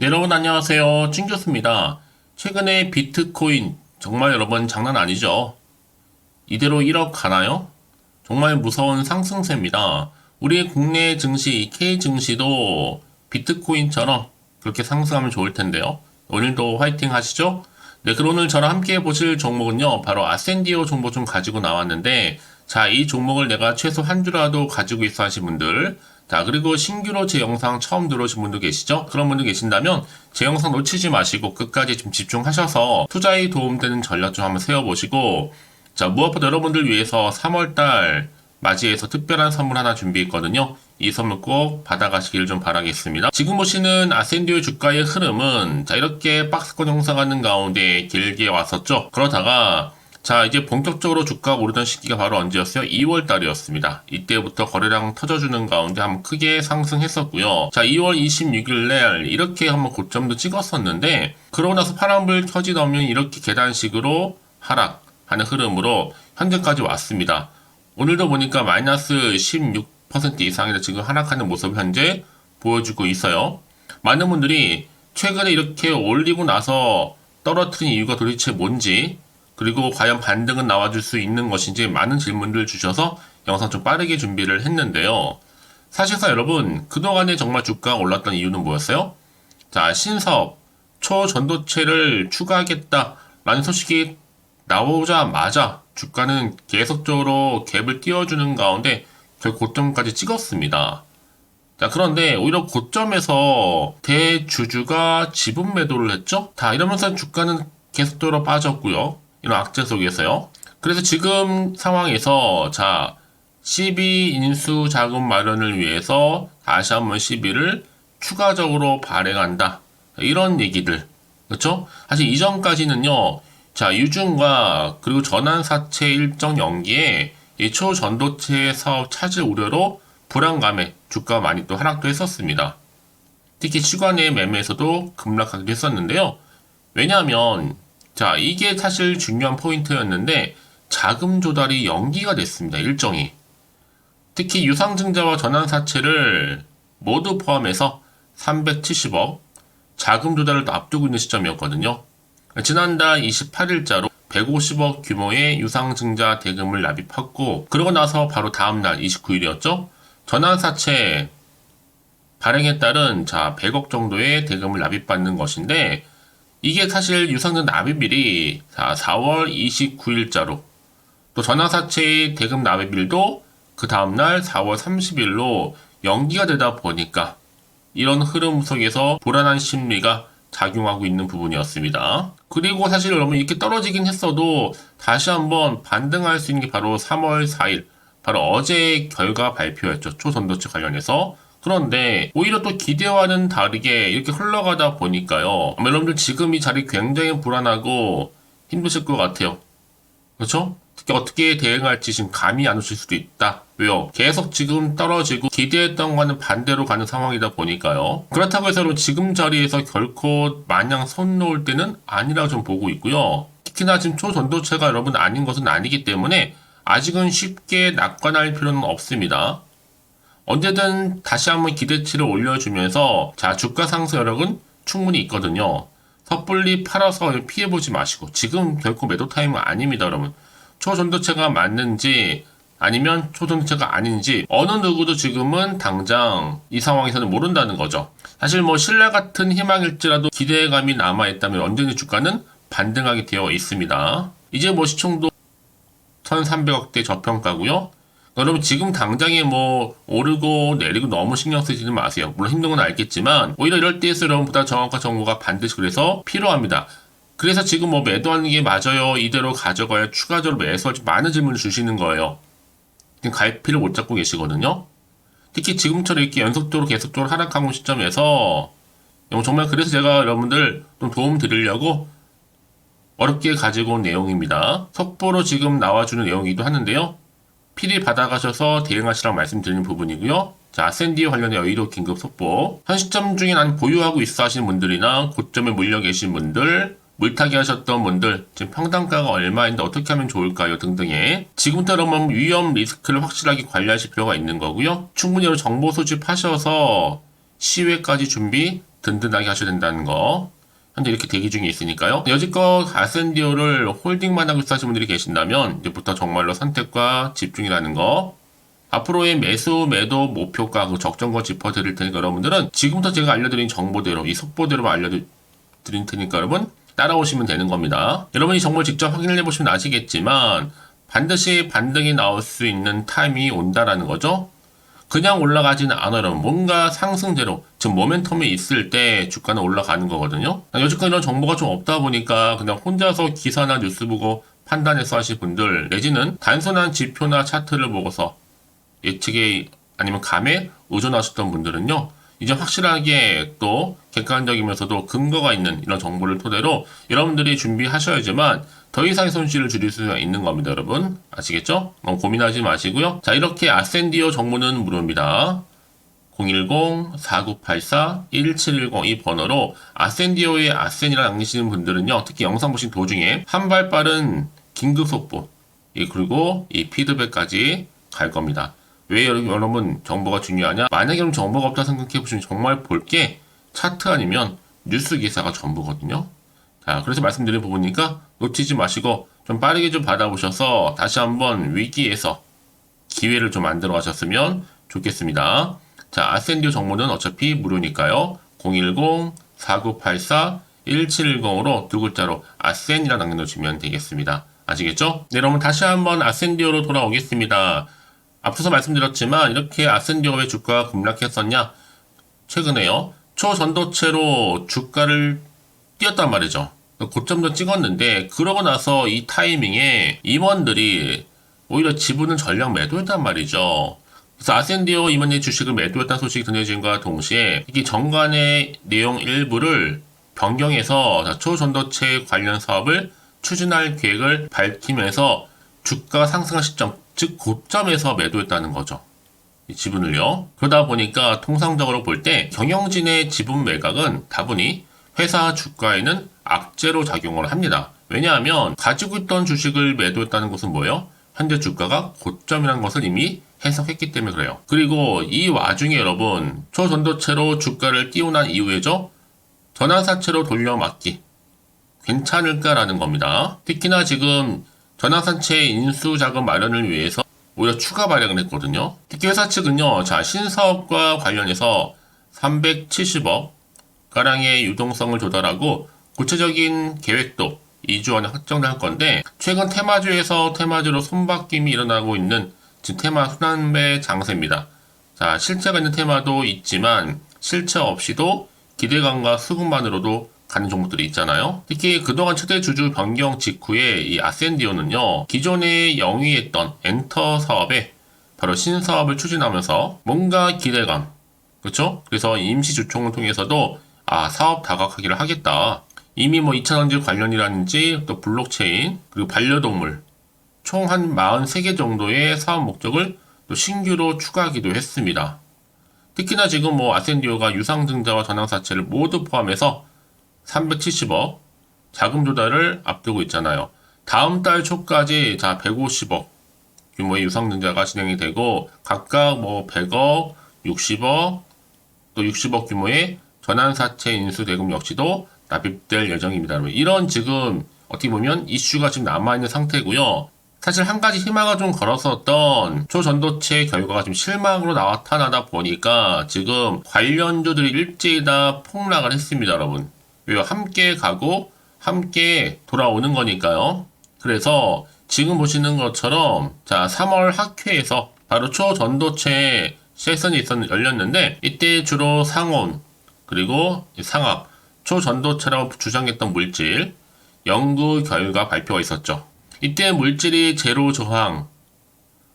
네, 여러분 안녕하세요. 찐교수입니다. 최근에 비트코인 정말 여러분 장난 아니죠? 이대로 1억 가나요? 정말 무서운 상승세입니다. 우리 국내 증시 K증시도 비트코인처럼 그렇게 상승하면 좋을 텐데요. 오늘도 화이팅 하시죠? 네, 그럼 오늘 저랑 함께 보실 종목은요. 바로 아센디오 종목 좀 가지고 나왔는데, 자, 이 종목을 내가 최소 한 주라도 가지고 있어 하신 분들, 자, 그리고 신규로 제 영상 처음 들어오신 분도 계시죠? 그런 분들 계신다면 제 영상 놓치지 마시고 끝까지 좀 집중하셔서 투자에 도움되는 전략 좀 한번 세워보시고, 자, 무엇보다 여러분들 위해서 3월달 맞이해서 특별한 선물 하나 준비했거든요. 이 선물 꼭 받아가시길 좀 바라겠습니다. 지금 보시는 아센디오 주가의 흐름은 자, 이렇게 박스권 형성하는 가운데 길게 왔었죠. 그러다가 자, 이제 본격적으로 주가가 오르던 시기가 바로 언제였어요? 2월 달이었습니다. 이때부터 거래량 터져주는 가운데 한번 크게 상승했었고요. 자, 2월 26일 날 이렇게 한번 고점도 찍었었는데, 그러고 나서 파란불 켜지더면 이렇게 계단식으로 하락하는 흐름으로 현재까지 왔습니다. 오늘도 보니까 마이너스 16% 이상이라 지금 하락하는 모습 현재 보여주고 있어요. 많은 분들이 최근에 이렇게 올리고 나서 떨어뜨린 이유가 도대체 뭔지, 그리고 과연 반등은 나와줄 수 있는 것인지 많은 질문들 주셔서 영상 좀 빠르게 준비를 했는데요. 사실상 여러분, 그동안에 정말 주가가 올랐던 이유는 뭐였어요? 자, 신사업, 초전도체를 추가하겠다라는 소식이 나오자마자 주가는 계속적으로 갭을 띄워주는 가운데 결국 고점까지 찍었습니다. 자, 그런데 오히려 고점에서 대주주가 지분 매도를 했죠? 다 이러면서 주가는 계속적으로 빠졌고요. 이런 악재 속에서요. 그래서 지금 상황에서 자, 12 인수 자금 마련을 위해서 다시 한번 12를 추가적으로 발행한다. 이런 얘기들. 그렇죠? 사실 이전까지는요. 자, 유증과 그리고 전환사채 일정 연기에 이 초전도체 사업 차질 우려로 불안감에 주가가 많이 또 하락도 했었습니다. 특히 시간의 매매에서도 급락하기도 했었는데요. 왜냐하면 자, 이게 사실 중요한 포인트였는데 자금 조달이 연기가 됐습니다. 일정이. 특히 유상증자와 전환사채를 모두 포함해서 370억 자금 조달을 앞두고 있는 시점이었거든요. 지난달 28일자로 150억 규모의 유상증자 대금을 납입했고, 그러고 나서 바로 다음날 29일이었죠. 전환사채 발행에 따른 자 100억 정도의 대금을 납입받는 것인데, 이게 사실 유상증자 납입일이 4월 29일자로, 또 전환사채의 대금 납입일도 그 다음날 4월 30일로 연기가 되다 보니까 이런 흐름 속에서 불안한 심리가 작용하고 있는 부분이었습니다. 그리고 사실 여러분 이렇게 떨어지긴 했어도 다시 한번 반등할 수 있는 게 바로 3월 4일, 바로 어제 결과 발표였죠. 초전도체 관련해서. 그런데 오히려 또 기대와는 다르게 이렇게 흘러가다 보니까요. 여러분들 지금 이 자리 굉장히 불안하고 힘드실 것 같아요. 그렇죠? 특히 어떻게 대응할지 지금 감이 안 오실 수도 있다. 왜요? 계속 지금 떨어지고 기대했던 거는 반대로 가는 상황이다 보니까요. 그렇다고 해서 여러분 지금 자리에서 결코 마냥 손 놓을 때는 아니라고 좀 보고 있고요. 특히나 지금 초전도체가 여러분 아닌 것은 아니기 때문에 아직은 쉽게 낙관할 필요는 없습니다. 언제든 다시 한번 기대치를 올려주면서 자, 주가 상승 여력은 충분히 있거든요. 섣불리 팔아서 피해보지 마시고, 지금 결코 매도 타임은 아닙니다, 여러분. 초전도체가 맞는지 아니면 초전도체가 아닌지 어느 누구도 지금은 당장 이 상황에서는 모른다는 거죠. 사실 뭐 신라 같은 희망일지라도 기대감이 남아있다면 언제든지 주가는 반등하게 되어 있습니다. 이제 뭐 시총도 1300억대 저평가고요. 여러분 지금 당장에 뭐 오르고 내리고 너무 신경 쓰지는 마세요. 물론 힘든 건 알겠지만 오히려 이럴 때에서 여러분보다 정확한 정보가 반드시 그래서 필요합니다. 그래서 지금 뭐 매도하는 게 맞아요, 이대로 가져가요, 추가적으로 매수할지 많은 질문을 주시는 거예요. 지금 갈피를 못 잡고 계시거든요. 특히 지금처럼 이렇게 연속적으로 계속적으로 하락하는 시점에서 정말 그래서 제가 여러분들 좀 도움 드리려고 어렵게 가지고 온 내용입니다. 속보로 지금 나와주는 내용이기도 하는데요. 필히 받아가셔서 대응하시라고 말씀드리는 부분이고요. 자, 아센디오 관련해 여의도 긴급 속보. 현 시점 중에 난 보유하고 있어 하시는 분들이나 고점에 물려 계신 분들, 물타기 하셨던 분들, 지금 평단가가 얼마인데 어떻게 하면 좋을까요? 등등의 지금부터 그러면 위험 리스크를 확실하게 관리하실 필요가 있는 거고요. 충분히 정보 수집하셔서 시외까지 준비 든든하게 하셔야 된다는 거. 현재 이렇게 대기 중에 있으니까요. 여지껏 아센디오를 홀딩만 하고 있으신 분들이 계신다면 이제부터 정말로 선택과 집중이라는 거. 앞으로의 매수, 매도, 목표가 그 적정거 짚어드릴 테니까 여러분들은 지금부터 제가 알려드린 정보대로 이 속보대로 알려드릴 테니까 여러분 따라오시면 되는 겁니다. 여러분이 정보를 직접 확인을 해보시면 아시겠지만 반드시 반등이 나올 수 있는 타임이 온다라는 거죠. 그냥 올라가지는 않아요. 여러분. 뭔가 상승제로 즉 모멘텀이 있을 때 주가는 올라가는 거거든요. 여지껏 이런 정보가 좀 없다 보니까 그냥 혼자서 기사나 뉴스 보고 판단해서 하실 분들 내지는 단순한 지표나 차트를 보고서 예측에 아니면 감에 의존하셨던 분들은요. 이제 확실하게 또 객관적이면서도 근거가 있는 이런 정보를 토대로 여러분들이 준비하셔야지만 더 이상의 손실을 줄일 수가 있는 겁니다, 여러분. 아시겠죠? 너무 고민하지 마시고요. 자, 이렇게 아센디오 정보는 무료입니다. 010-4984-1710 이 번호로 아센디오의 아센이라 남기시는 분들은요. 특히 영상 보신 도중에 한 발 빠른 긴급 속보 그리고 이 피드백까지 갈 겁니다. 왜 여러분 정보가 중요하냐? 만약에 여러분 정보가 없다 생각해 보시면 정말 볼 게 차트 아니면 뉴스 기사가 전부거든요. 자, 그래서 말씀드린 부분이니까 놓치지 마시고 좀 빠르게 좀 받아보셔서 다시 한번 위기에서 기회를 좀 만들어 가셨으면 좋겠습니다. 자, 아센디오 정보는 어차피 무료니까요. 010-4984-1710으로 두 글자로 아센이라 남겨놓으시면 되겠습니다. 아시겠죠? 네, 여러분 다시 한번 아센디오로 돌아오겠습니다. 앞서서 말씀드렸지만 이렇게 아센디오가 왜 주가가 급락했었냐? 최근에요. 초전도체로 주가를 뛰었단 말이죠. 고점도 찍었는데 그러고 나서 이 타이밍에 임원들이 오히려 지분을 전량 매도했단 말이죠. 그래서 아센디오 임원의 주식을 매도했다는 소식이 전해진과 동시에 이게 정관의 내용 일부를 변경해서 초전도체 관련 사업을 추진할 계획을 밝히면서 주가가 상승한 시점, 즉 고점에서 매도했다는 거죠. 이 지분을요. 그러다 보니까 통상적으로 볼 때 경영진의 지분 매각은 다분히 회사 주가에는 악재로 작용을 합니다. 왜냐하면 가지고 있던 주식을 매도했다는 것은 뭐예요? 현재 주가가 고점이라는 것을 이미 해석했기 때문에 그래요. 그리고 이 와중에 여러분 초전도체로 주가를 띄우난 이후에죠. 전환사채로 돌려막기 괜찮을까라는 겁니다. 특히나 지금 전환사채 인수자금 마련을 위해서 오히려 추가 발행을 했거든요. 특히 회사 측은요. 자, 신사업과 관련해서 370억 가량의 유동성을 조달하고 구체적인 계획도 2주 안에 확정할 건데 최근 테마주에서 테마주로 손바뀜이 일어나고 있는 지금 테마 순환매 장세입니다. 자, 실체가 있는 테마도 있지만 실체 없이도 기대감과 수급만으로도 가는 종목들이 있잖아요. 특히 그동안 최대 주주 변경 직후에 이 아센디오는요. 기존에 영위했던 엔터 사업에 바로 신사업을 추진하면서 뭔가 기대감, 그렇죠? 그래서 임시 주총을 통해서도 사업 다각화기를 하겠다. 이미 뭐 2차전지 관련이라든지 또 블록체인 그리고 반려동물 총 한 43개 정도의 사업 목적을 또 신규로 추가하기도 했습니다. 특히나 지금 뭐 아센디오가 유상증자와 전환사채를 모두 포함해서 370억 자금 조달을 앞두고 있잖아요. 다음 달 초까지 150억 규모의 유상증자가 진행이 되고 각각 뭐 100억, 60억, 또 60억 규모의 전환사채 인수 대금 역시도 납입될 예정입니다. 이런 지금 어떻게 보면 이슈가 지금 남아있는 상태고요. 사실 한 가지 희망을 좀 걸었었던 초전도체 결과가 지금 실망으로 나타나다 보니까 지금 관련주들이 일제히 다 폭락을 했습니다, 여러분. 왜요? 함께 가고 함께 돌아오는 거니까요. 그래서 지금 보시는 것처럼 3월 학회에서 바로 초전도체 세션이 열렸는데 이때 주로 상온 그리고 상압 초전도체라고 주장했던 물질 연구 결과 발표가 있었죠. 이때 물질이 제로 저항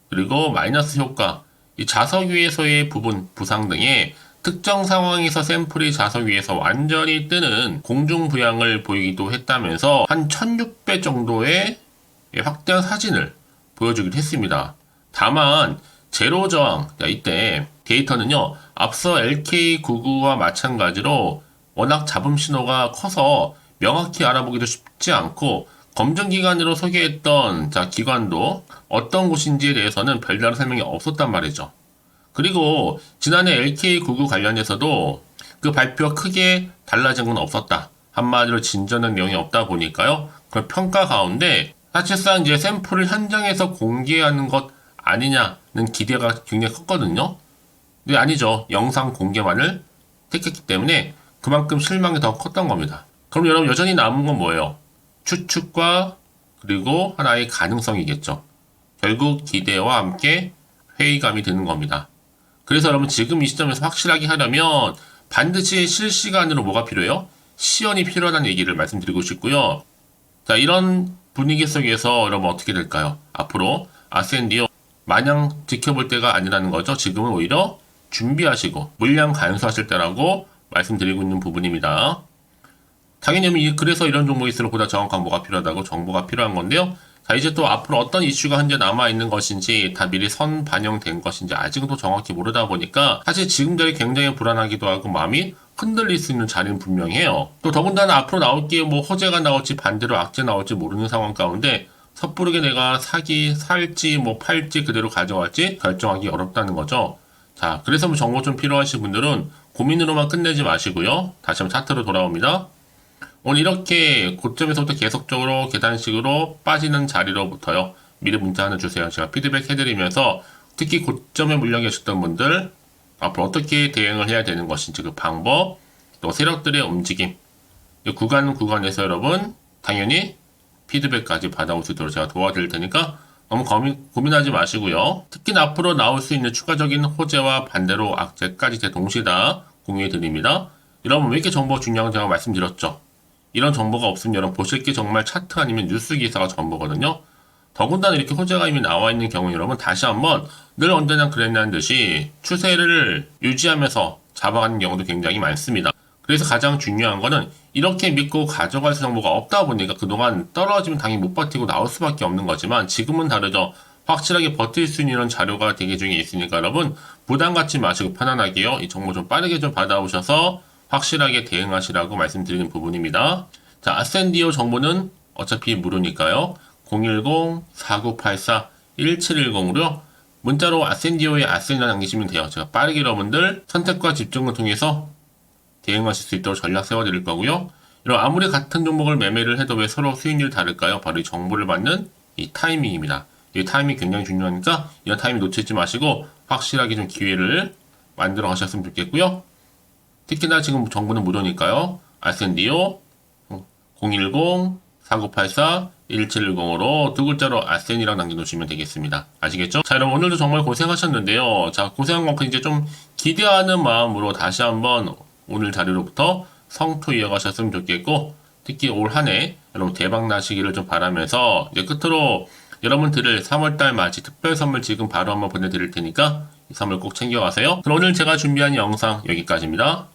그리고 마이너스 효과 이 자석 위에서의 부분 부상 등의 특정 상황에서 샘플이 자석 위에서 완전히 뜨는 공중 부양을 보이기도 했다면서 한 1600 정도의 확대한 사진을 보여주기도 했습니다. 다만 제로 저항 이때 데이터는요 앞서 LK99와 마찬가지로 워낙 잡음 신호가 커서 명확히 알아보기도 쉽지 않고 검증기관으로 소개했던 기관도 어떤 곳인지에 대해서는 별다른 설명이 없었단 말이죠. 그리고 지난해 LK99 관련해서도 그 발표가 크게 달라진 건 없었다. 한마디로 진전된 내용이 없다 보니까요. 그 평가 가운데 사실상 이제 샘플을 현장에서 공개하는 것 아니냐는 기대가 굉장히 컸거든요. 근데 아니죠. 영상 공개만을 택했기 때문에 그만큼 실망이 더 컸던 겁니다. 그럼 여러분 여전히 남은 건 뭐예요? 추측과 그리고 하나의 가능성이겠죠. 결국 기대와 함께 회의감이 드는 겁니다. 그래서 여러분 지금 이 시점에서 확실하게 하려면 반드시 실시간으로 뭐가 필요해요? 시연이 필요하다는 얘기를 말씀드리고 싶고요. 자, 이런 분위기 속에서 여러분 어떻게 될까요? 앞으로 아센디오 마냥 지켜볼 때가 아니라는 거죠. 지금은 오히려 준비하시고 물량 간수하실 때라고 말씀드리고 있는 부분입니다. 당연히 그래서 이런 종목일수록 보다 정확한 뭐가 필요하다고 정보가 필요한 건데요. 자, 이제 또 앞으로 어떤 이슈가 현재 남아있는 것인지 다 미리 선 반영된 것인지 아직도 정확히 모르다 보니까 사실 지금 자리 굉장히 불안하기도 하고 마음이 흔들릴 수 있는 자리는 분명해요. 또 더군다나 앞으로 나올 게 뭐 호재가 나올지 반대로 악재 나올지 모르는 상황 가운데 섣부르게 내가 살지 뭐 팔지 그대로 가져갈지 결정하기 어렵다는 거죠. 자, 그래서 뭐 정보 좀 필요하신 분들은 고민으로만 끝내지 마시고요. 다시 한번 차트로 돌아옵니다. 오늘 이렇게 고점에서부터 계속적으로 계단식으로 빠지는 자리로부터요. 미리 문자 하나 주세요. 제가 피드백 해드리면서 특히 고점에 물려 계셨던 분들 앞으로 어떻게 대응을 해야 되는 것인지 그 방법, 또 세력들의 움직임, 구간에서 여러분 당연히 피드백까지 받아올 수 있도록 제가 도와드릴 테니까 너무 고민하지 마시고요. 특히 앞으로 나올 수 있는 추가적인 호재와 반대로 악재까지 제 동시에 다 공유해 드립니다. 여러분 왜 이렇게 정보가 중요한지 제가 말씀드렸죠. 이런 정보가 없으면 여러분 보실 게 정말 차트 아니면 뉴스 기사가 전부거든요. 더군다나 이렇게 호재가 이미 나와 있는 경우 여러분 다시 한번 늘 언제나 그랬냐는 듯이 추세를 유지하면서 잡아가는 경우도 굉장히 많습니다. 그래서 가장 중요한 거는 이렇게 믿고 가져갈 수 정보가 없다 보니까 그동안 떨어지면 당연히 못 버티고 나올 수밖에 없는 거지만 지금은 다르죠. 확실하게 버틸 수 있는 이런 자료가 대기 중에 있으니까 여러분 부담 갖지 마시고 편안하게요. 이 정보 좀 빠르게 좀 받아오셔서 확실하게 대응하시라고 말씀드리는 부분입니다. 자, 아센디오 정보는 어차피 무료니까요. 010-4984-1710으로요. 문자로 아센디오에 아센이라 남기시면 돼요. 제가 빠르게 여러분들 선택과 집중을 통해서 대응하실 수 있도록 전략 세워드릴 거고요. 이런 아무리 같은 종목을 매매를 해도 왜 서로 수익률이 다를까요? 바로 이 정보를 받는 이 타이밍입니다. 이 타이밍이 굉장히 중요하니까 이런 타이밍 놓치지 마시고 확실하게 좀 기회를 만들어 가셨으면 좋겠고요. 특히나 지금 정보는 무료니까요. 아센디오 010-4984-1710으로 두 글자로 아센이라고 남겨놓으시면 되겠습니다. 아시겠죠? 자, 여러분 오늘도 정말 고생하셨는데요. 자, 고생한 만큼 이제 좀 기대하는 마음으로 다시 한번 오늘 자리로부터 성토 이어가셨으면 좋겠고 특히 올 한 해 여러분 대박 나시기를 좀 바라면서 이제 끝으로 여러분들을 3월달 맞이 특별 선물 지금 바로 한번 보내드릴 테니까 이 선물 꼭 챙겨가세요. 그럼 오늘 제가 준비한 영상 여기까지입니다.